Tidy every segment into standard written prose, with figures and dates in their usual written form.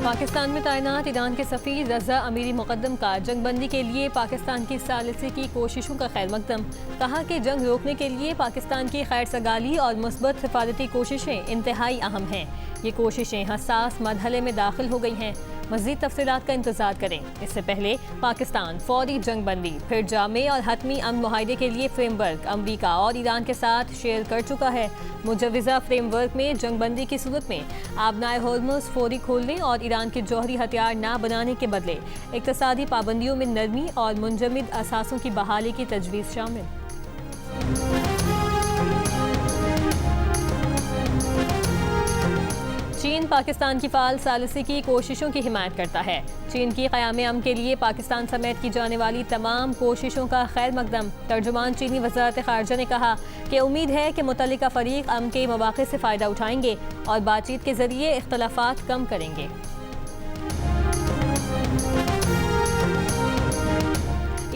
पाकिस्तान में तैनात ईरान के सफ़ीर रज़ा अमीरी मुक़द्दम का जंगबंदी के लिए पाकिस्तान की सालिसी की कोशिशों का खैर मकदम। कहा कि जंग रोकने के लिए पाकिस्तान की खैर सगाली और मुस्बत हिफाजती कोशिशें इंतहाई अहम हैं। ये कोशिशें हसास मरहले में दाखिल हो गई हैं। मज़ीद तफसीलात का इंतज़ार करें। इससे पहले पाकिस्तान फौरी जंगबंदी, फिर जामे और हतमी अमन मुआहदे के लिए फ्रेमवर्क अमरीका और ईरान के साथ शेयर कर चुका है। मुजव्वज़ा फ्रेमवर्क में जंगबंदी की सूरत में आबनाए होर्मुज़ फौरी खोलने और ईरान के जौहरी हथियार न बनाने के बदले इक़्तिसादी पाबंदियों में नरमी और मुंजमद असासों की बहाली की तजवीज़ शामिल। चीन पाकिस्तान की फाल सालिसी की कोशिशों की हिमायत करता है। चीन की क़याम अमन के लिए पाकिस्तान समेत की जाने वाली तमाम कोशिशों का खैर मकदम। तर्जुमान चीनी वज़ारत ख़ारजा ने कहा कि उम्मीद है कि मुतल्लिका फ़रीक अमन के मौक़े से फ़ायदा उठाएंगे और बातचीत के ज़रिए इख्तलाफात कम करेंगे।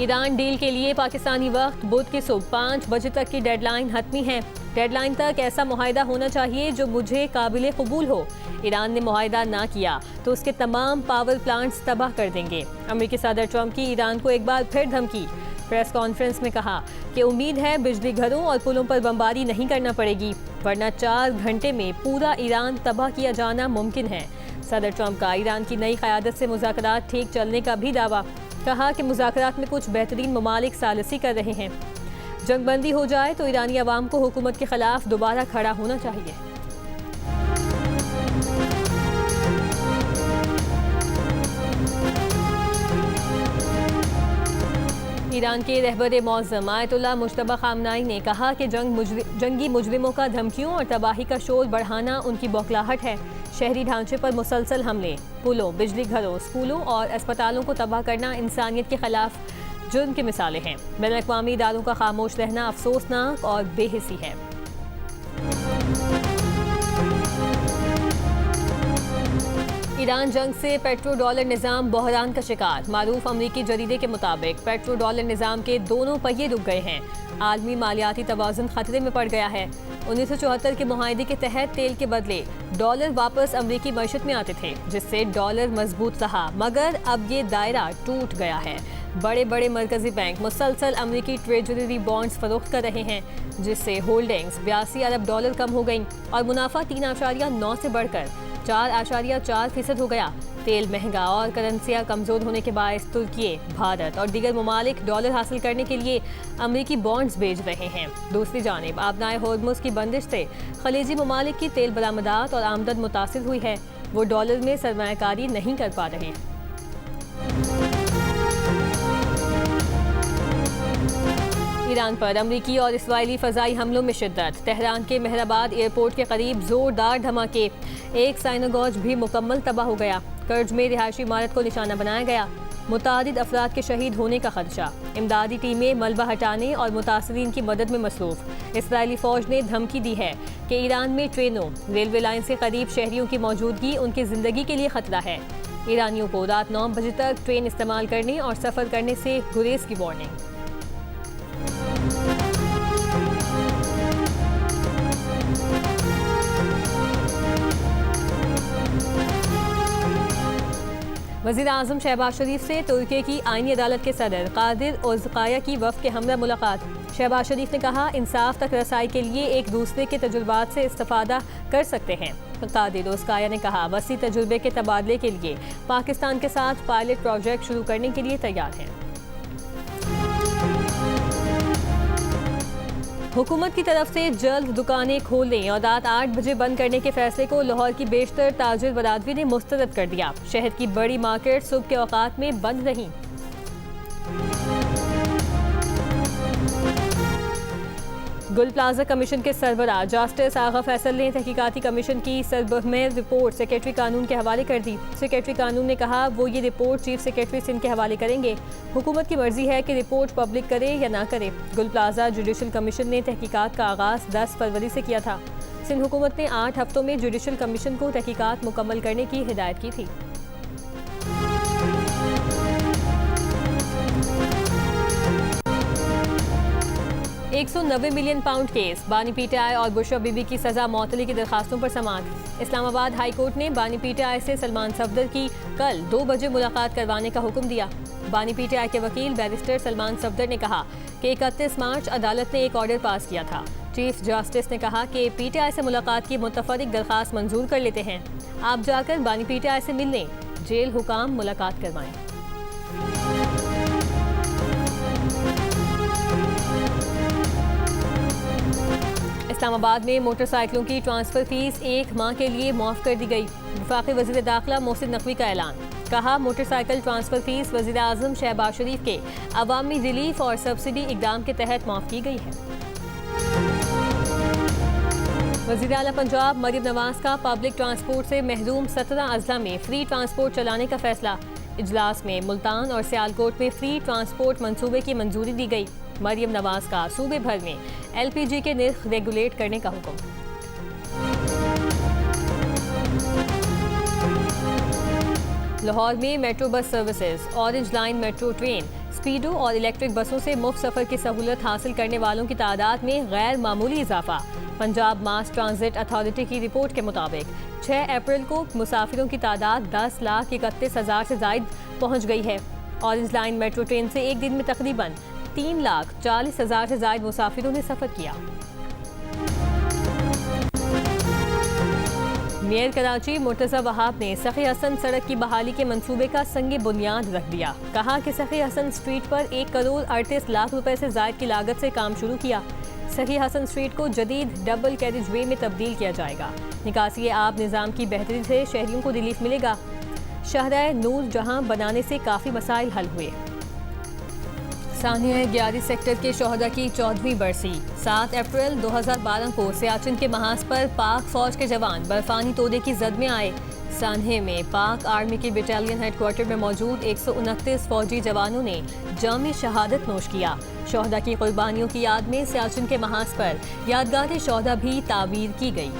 ईरान डील के लिए पाकिस्तानी वक्त बुध की सुबह 5 बजे तक की डेडलाइन हतमी है। डेडलाइन तक ऐसा मुआहिदा होना चाहिए जो मुझे काबिल कबूल हो। ईरान ने मुआहिदा ना किया तो उसके तमाम पावर प्लांट्स तबाह कर देंगे। अमेरिकी सदर ट्रंप की ईरान को एक बार फिर धमकी। प्रेस कॉन्फ्रेंस में कहा कि उम्मीद है बिजली घरों और पुलों पर बमबारी नहीं करना पड़ेगी, वरना 4 घंटे में पूरा ईरान तबाह किया जाना मुमकिन है। सदर ट्रंप का ईरान की नई क़यादत से मुज़ाकरात ठीक चलने का भी दावा। कहा कि मुज़ाकरात में कुछ बेहतरीन ममालिक सालिसी कर रहे हैं। जंगबंदी हो जाए तो ईरानी अवाम को हुकूमत के खिलाफ दोबारा खड़ा होना चाहिए। ईरान के रहबर मौज़म आयतुल्लाह मुज्तबा ख़ामनाई ने कहा कि जंगी मुजरिमों का धमकियों और तबाही का शोर बढ़ाना उनकी बौखलाहट है। शहरी ढांचे पर मुसलसल हमले, पुलों, बिजली घरों, स्कूलों और अस्पतालों को तबाह करना इंसानियत के खिलाफ जुर्म की मिसालें हैं। बैनुल-अक़वामी इदारों का खामोश रहना अफसोसनाक और बेहिसी है। ईरान जंग से पेट्रो डॉलर निज़ाम बहरान का शिकार। मारूफ अमरीकी जरीदे के मुताबिक पेट्रो डॉलर निज़ाम के दोनों पहिए रुक गए हैं। आलमी मालियाती तवाज़ुन खतरे में पड़ गया है। 1974 के मुआहदे के तहत तेल के बदले डॉलर वापस अमरीकी मईशत में आते थे, जिससे डॉलर मजबूत रहा, मगर अब ये दायरा टूट गया है। बड़े बड़े मरकजी बैंक मुसलसल अमरीकी ट्रेजरी बॉन्ड्स फरोख्त कर रहे हैं, जिससे होल्डिंग्स 82 अरब डॉलर कम हो गई और मुनाफा 3.9 से बढ़कर 4.4% हो गया। तेल महंगा और करेंसियाँ कमज़ोर होने के बायस तुर्की, भारत और दीगर ममालिक डॉलर हासिल करने के लिए अमरीकी बॉन्ड्स बेच रहे हैं। दूसरी जानिब आबनाए होर्मुज़ की बंदिश से खलीजी ममालिक की तेल बरामदात और आमदन मुतासिर हुई है। वो डॉलर में सरमायाकारी नहीं कर पा रहे। ईरान पर अमरीकी और इस्राईली फ़ज़ाई हमलों में शिद्दत। तेहरान के मेहराबाद एयरपोर्ट के करीब जोरदार धमाके। एक साइनागोज भी मुकम्मल तबाह हो गया। कर्ज में रिहायशी इमारत को निशाना बनाया गया। मुतादिद अफराद के शहीद होने का खदशा। इमदादी टीमें मलबा हटाने और मुतासरीन की मदद में मसरूफ़। इस्राईली फ़ौज ने धमकी दी है कि ईरान में ट्रेनों, रेलवे लाइन से करीब शहरियों की मौजूदगी उनकी ज़िंदगी के लिए ख़तरा है। ईरानियों को रात 9 बजे तक ट्रेन इस्तेमाल करने और सफ़र करने से गुरेज की वार्निंग। वज़ीर आज़म शहबाज शरीफ से तुर्की की आईनी अदालत के सदर कादिर ओज़काया की वफ़द के हमरा मुलाकात। शहबाज शरीफ ने कहा इंसाफ तक रसाई के लिए एक दूसरे के तजुर्बात से इस्तिफ़ादा कर सकते हैं। कादिर ओज़काया ने कहा वसी तजुर्बे के तबादले के लिए पाकिस्तान के साथ पायलट प्रोजेक्ट शुरू करने के लिए तैयार हैं। हुकूमत की तरफ से जल्द दुकानें खोलने और रात 8 बजे बंद करने के फैसले को लाहौर की बेशतर ताजिर बरादरी ने मुस्तरद कर दिया। शहर की बड़ी मार्केट सुबह के औकात में बंद रहीं। गुल प्लाजा कमीशन के सरबराह जस्टिस आगा फैसल ने तहकीकाती कमीशन की सरबराह रिपोर्ट सेक्रेटरी कानून के हवाले कर दी। सेक्रेटरी कानून ने कहा वो ये रिपोर्ट चीफ सेक्रेटरी सिंध के हवाले करेंगे। हुकूमत की मर्जी है कि रिपोर्ट पब्लिक करे या ना करे। गुल प्लाजा जुडिशल कमीशन ने तहकीकात का आगाज़ 10 फरवरी से किया था। सिंध हुकूमत ने 8 हफ्तों में जुडिशल कमीशन को तहकीकात मुकम्मल करने की हिदायत की थी। 190 मिलियन पाउंड केस, बानी पीटीआई और बुशरा बीबी की सजा मौतली की दरखास्तों पर समाअत। इस्लामाबाद हाई कोर्ट ने बानी पीटीआई से सलमान सफदर की कल 2 बजे मुलाकात करवाने का हुक्म दिया। बानी पीटीआई के वकील बैरिस्टर सलमान सफदर ने कहा कि 31 मार्च अदालत ने एक ऑर्डर पास किया था। चीफ जस्टिस ने कहा कि पीटीआई से मुलाकात की मुतफरिक दरखास्त मंजूर कर लेते हैं। आप जाकर बानी पीटीआई से मिलने, जेल हुकाम मुलाकात करवाएं। इस्लामाबाद में मोटरसाइकिलों की ट्रांसफर फीस 1 माह के लिए माफ कर दी गई। वफाकी वज़ीर दाखिला मोहसिन नकवी का ऐलान। कहा, मोटरसाइकिल ट्रांसफर फीस वज़ीर आज़म शहबाज शरीफ के अवामी रिलीफ और सब्सिडी इकदाम के तहत माफ की गई है। वज़ीर आला पंजाब मरियम नवाज का पब्लिक ट्रांसपोर्ट से महरूम 17 अजला में फ्री ट्रांसपोर्ट चलाने का फैसला। इजलास में मुल्तान और सियालकोट में फ्री ट्रांसपोर्ट मंसूबे की मंजूरी दी गई। मरियम नवाज का सूबे भर में LPG के निर्ख रेगुलेट करने का हुक्म। लाहौर में metro bus services, orange line metro train, Speedo और इलेक्ट्रिक बसों से मुफ्त सफर की सहूलत हासिल करने वालों की तादाद में गैर मामूली इजाफा। पंजाब मास ट्रांजिट अथॉरिटी की रिपोर्ट के मुताबिक 6 अप्रैल को मुसाफिरों की तादाद 10,31,000 से जायद पहुंच गई है। ऑरेंज लाइन मेट्रो ट्रेन से एक दिन में तकरीबन 3,40,000 से जायद मुसाफिरों ने सफर किया। मेयर कराची मुर्तज़ा वहाब ने सखी हसन सड़क की बहाली के मंसूबे का संगे बुनियाद रख दिया। कहा कि सखी हसन स्ट्रीट पर 1 करोड़ 38 लाख रुपए से जायद की लागत से काम शुरू किया। सखी हसन स्ट्रीट को जदीद डबल कैरिज वे में तब्दील किया जाएगा। निकासी आब निज़ाम की बेहतरी से शहरियों को रिलीफ मिलेगा। शहर नूर जहां बनाने से काफ़ी मसाइल हल हुए। सानिया 11 सेक्टर के शोहदा की 14वीं बरसी। 7 अप्रैल 2012 को सियाचिन के महाज पर पाक फौज के जवान बर्फानी तोदे की जद में आए। सान्हे में पाक आर्मी के बटालियन हेडक्वार्टर में मौजूद 129 फौजी जवानों ने जामी शहादत नोश किया। शोहदा की कुर्बानियों की याद में सियाचिन के महाज पर यादगार शोहदा भी तामीर की गई।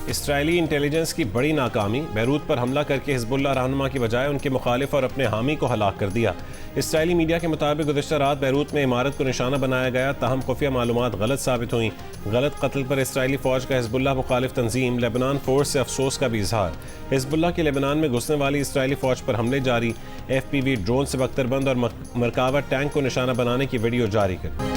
इसराइली इंटेलिजेंस की बड़ी नाकामी, बैरूत पर हमला करके हिजबुल्लाह रहनुमा की बजाय उनके मुखालिफ और अपने हामी को हलाक कर दिया। इसराइली मीडिया के मुताबिक गुज़श्ता रात बैरूत में इमारत को निशाना बनाया गया, ताहम खुफिया मालूमात गलत साबित हुई। गलत कत्ल पर इसराइली फ़ौज का हिजबुल्लाह मुखालिफ तंजीम लेबनान फोर्स से अफसोस का भी इजहार। हिजबुल्लाह के लेबनान में घुसने वाली इसराइली फ़ौज पर हमले जारी। FPV ड्रोन से बख्तरबंद और मरकावा टैंक को निशाना बनाने की वीडियो जारी कर।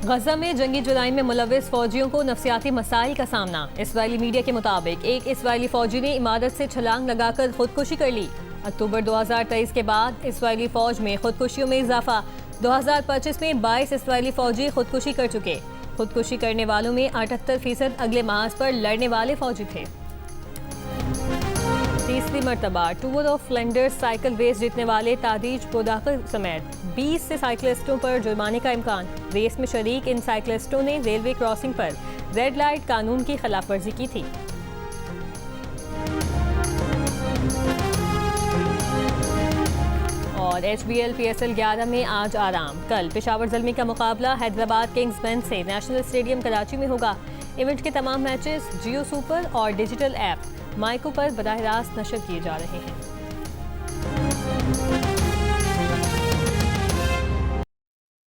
गजा में जंगी जुराइम में मुलविस फौजियों को नफसियाती मसाइल का सामना। इसराइली मीडिया के मुताबिक एक इसराइली फौजी ने इमारत से छलांग लगाकर खुदकुशी कर ली। अक्टूबर 2023 के बाद इसराइली फौज में खुदकुशियों में इजाफा। 2025 में 22 इसराइली फौजी खुदकुशी कर चुके। खुदकुशी करने वालों में 78% अगले महाज पर लड़ने वाले फौजी थे। तीसरी मरतबा Tour of Flanders cycle race जीतने वाले तादीज पोदाकर समेत 20 से साइकिलिस्टों पर जुर्माने का इम्कान। रेस में शरीक इन साइकिलिस्टों ने रेलवे क्रॉसिंग पर रेड लाइट कानून की खिलाफ वर्जी की थी। और HBL PSL 11 में आज आराम। कल पेशावर ज़ल्मी का मुकाबला हैदराबाद किंग्स बैंक से नेशनल स्टेडियम कराची में होगा। इवेंट के तमाम मैचेस जियो सुपर और डिजिटल ऐप माइको पर बराह रास्त नशर किए जा रहे हैं।